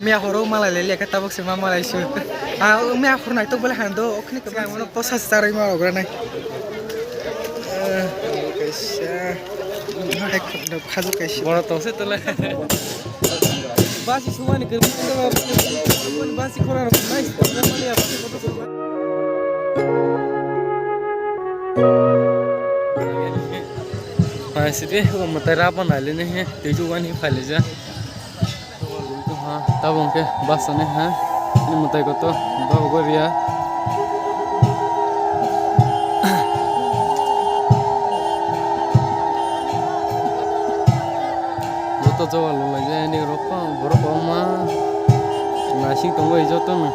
Mẹ họ đâu mà lại lấy cái tao bốc xếp mà lại xưa mẹ họ này tôi bữa hàng đâu ok cái cái nó có sát sát rồi mà ở này cái xe nó hay được khá là cái xe বড় তো সে তোলে বাসি সময় নিয়ে বাসি করার নাই Masih matera apa nali nih tujuan ini file aja tabung ke basa nih ini mutai koto bawa goria joto jawa lo aja ini ropa berapa mah nasi tunggu joto nih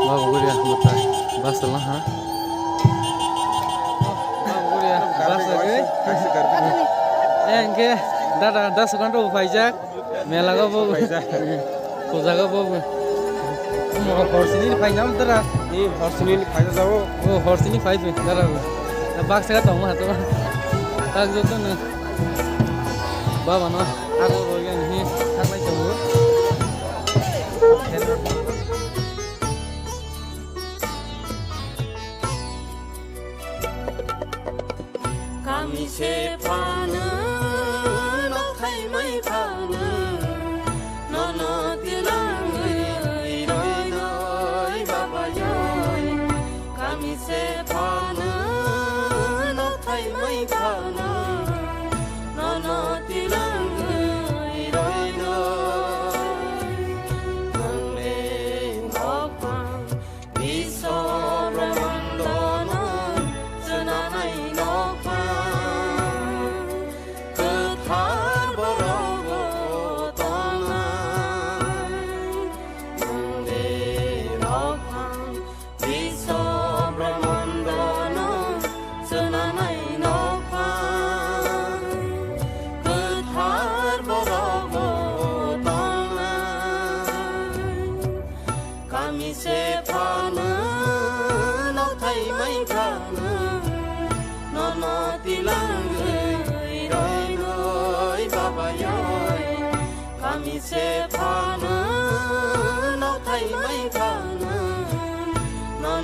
Bawa gue ya, mutai basel lah, bawa gue ya, basel gue. Enggak, dah sekarang tuh pajak, melaga bawa, kuzaga bawa. Mau horse ini pajak mana? Ini horse ini pajak jauh. Oh horse ini pajak, darah. Bak sekarang tahu mah tuh, tak jauh tuh nih. Bawa mana? Aku bagian ini, tak lagi jauh. Kami sepana nok thay mấy phana nó tilang ơi nói baba ơi kami sepana nok thay mấy phana nó tilang ơi nói nang lên ngọc phang đi so ramandana chana này ngọc Kami sepana nok thay mấy phana nó tilang ơi nói baba ơi kami sepana nok thay mấy phana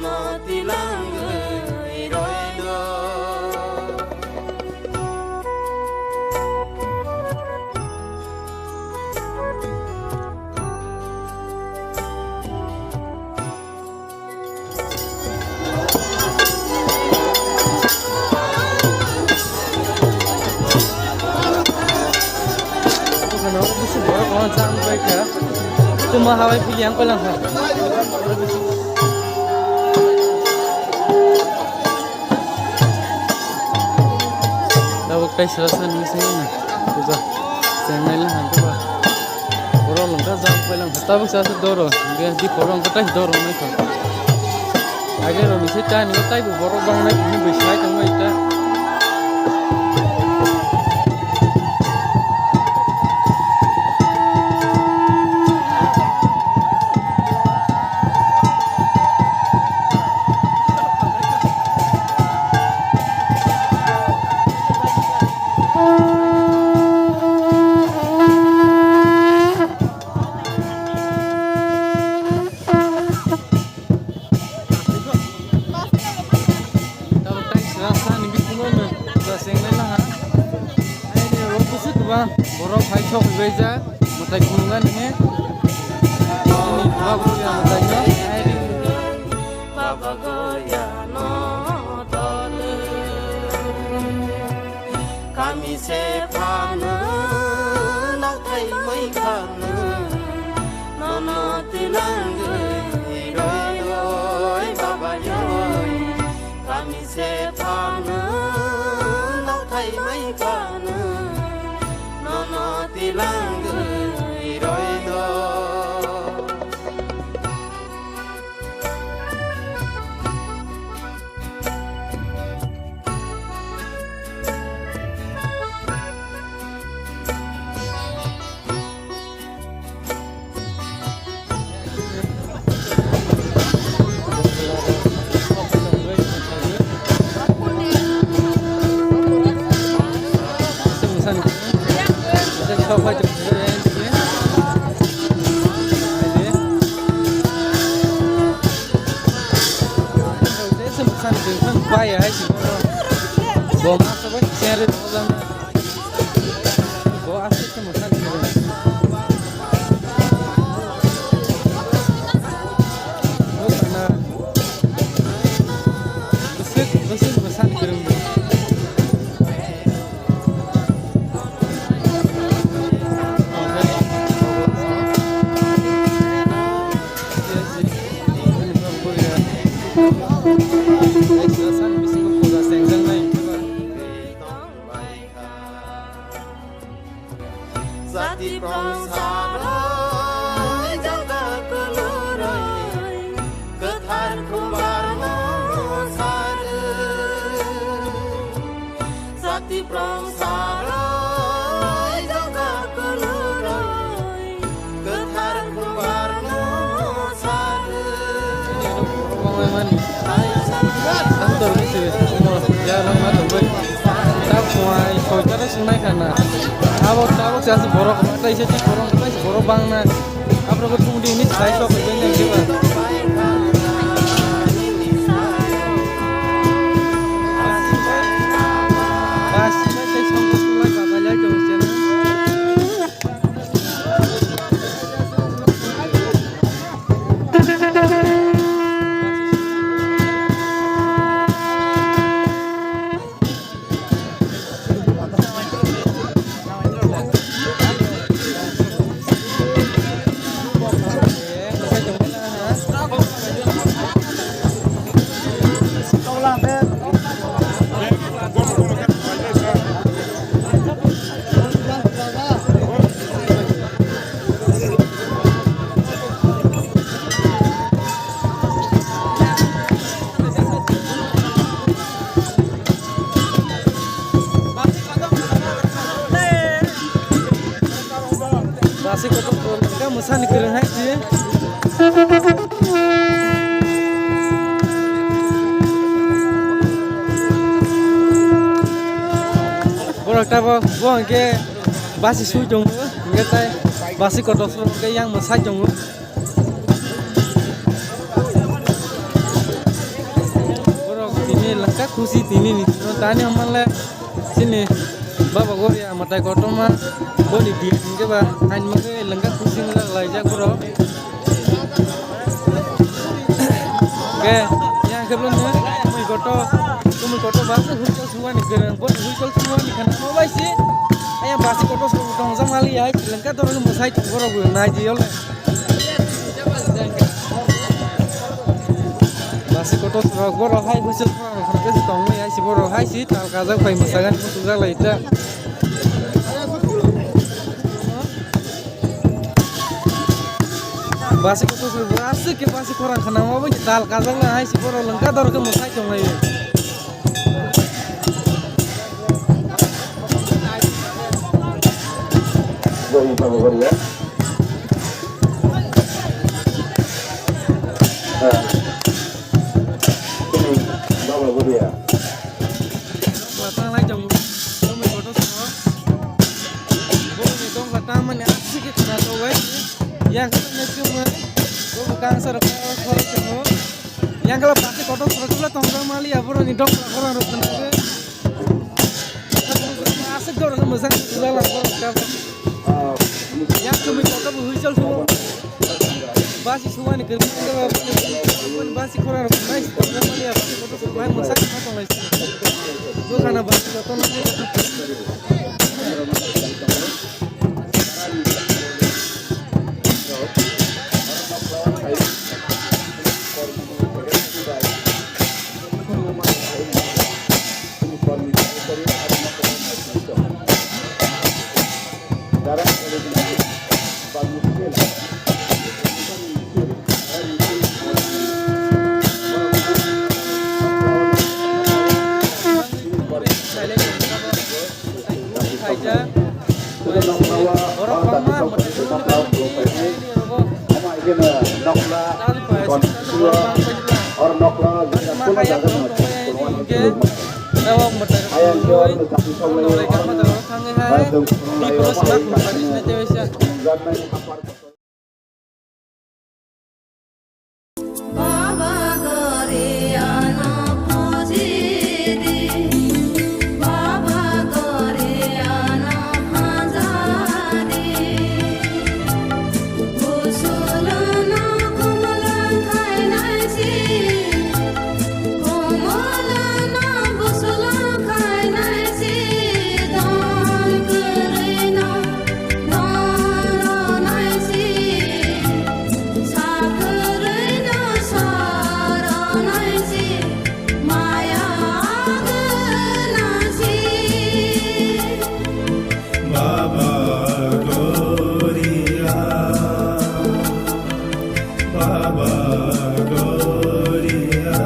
nó tilang ơi nói nó cũng sẽ bỏ con sang đây kìa tôi mà hai phi yang có lần hả đâu cái sữa sân như thế này bây giờ sáng nay là hàng các bạn bỏ lòng các giang quay lần ta bước ra sẽ đổ rồi cái đi bỏ lòng cái tay đổ rồi mấy phần ai cái rồi mình sẽ trai mình tay bỏ lòng này mình bị sai trong vậy ta borok hai chok beja mutai gunungan ini bawa gue yang mutainya baba goya no tole kami sepana nok thay mấy phana tilangui roi roi baba yoi kami se phanu lau thai mai phanu nono tilangui roi roi Vai aí, bom, massa vai ser de usar. Boa, acho que não sabe. Você não sabe que Sati prongsarai jaga kelurai ketar kubarno sare Sati prongsarai jaga kelurai ketar kubarno sare Tanto sih, semua jalan mata baik. Tak mulai soalnya sunai karena abang saya si borok, mata isi si borok bang na. Apa aku tunggu di ini saya sok kerjanya gimana? Masih saya sanggup mulai apa lagi macam ni. Masih kotor kita mesan keren aja. Borok tabo, borok ke basi sujung, kita basi kotor ke yang mesai jong. Borok ini lengkap kusi ini nih, tani amalnya sini. Bapak gue ya matai kotor mah, gue di bikin ke bah, hanya mungkin lengkap kucing lah lajak bro. Oke, yang sebelumnya kami kotor bahasa hujan semua nih gerang, buat hujan semua nih karena mau sih, ayam basi kotor semua dong sama kali ya, lengkap orang masai bro gue naji oleh. Basi kotor semua bro, hai hujan semua, karena sih tong ya si bro, hai sih, tal kazak pakai masakan musuh lah itu. Basi kotor semua asik ke basi korang karena mau tal kazak lah, hai si bro lengkap orang ke masai tong lagi. Ini bawa gue ya. Batang lagi jong, kami kotor semua. Boleh dong batang mana asik ke karena tuh yang katanya cuma, gue bukan serapal kotor semua. Yang kalau pasti kotor semua tongkang mali ya bro nih dong orang harus tenang. Asik dong orang mesang jualan kotor. Yang kami kotor hujan semua. Basi semua nih kerja kalau basi korang harus naik. Tongkang mali ya basi kotor semua mesang matang lagi. Gue karena basi kotor nanti. kaya kurang ke tawa mata loi nolai kan mata orang sange hai di plus lah kumpulin aja wesya बाबा गरियाना पुजिदी बाबा गरियाना हाजादी बुसुलना कुमलन खाइनाइसी कुमलना बुसुलन खाइनाइसी दान करेना दान नाइसी साकरैना सारनाइसी माया गनासी बाबा गोरिया बाबा गोरिया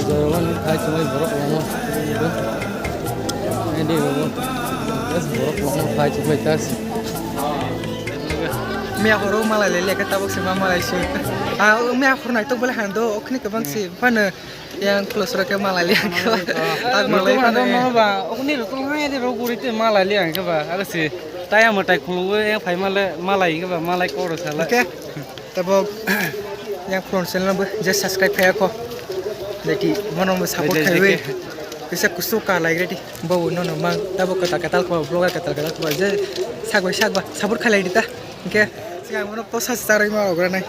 jalan kai cuma borok lama ini loh terus borok lama kai cuma tas Mia horo malai lele ka tabok si mama lai shoot. Mia horo na ito boleh hando okni ka bang si pana yang close ra ka malai liang ka. Ag malai ada pana. mau ba aku nih tuh nggak ada rogu itu malah liang ke ba aku sih taya mau tai kulu yang fai malai ke ba malai kau salah Oke. Tabok yang front channel bu just subscribe kaya ko. Jadi mana mau support kaya bisa kusuka like ready. Bawa no mang tabok kata ko vlogger kata ko aja sagwa support kaya dita. Oke. Sekarang mana posa secara ini mau orang nai.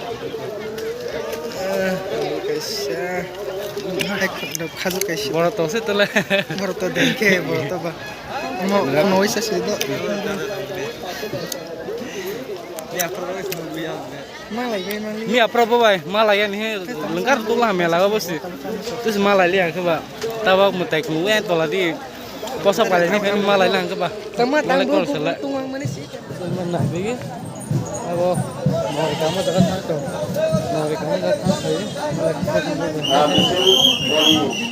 Kaisa. Kazu kaisa. borok tuh sih tuh lah Baru tuh dengke, baru tuh bah. Mau noise sih itu. Malai memang. mi apa boy malai nih lengkar tuh lah melaga bos terus malai liang ke ba tawa mau tai kulu yang tola di posa pada ini kan malai liang ke ba Sama malai tanggung kau salah tungang mana sih? mana begini aku mau kamu dekat mana tuh mau kamu dekat mana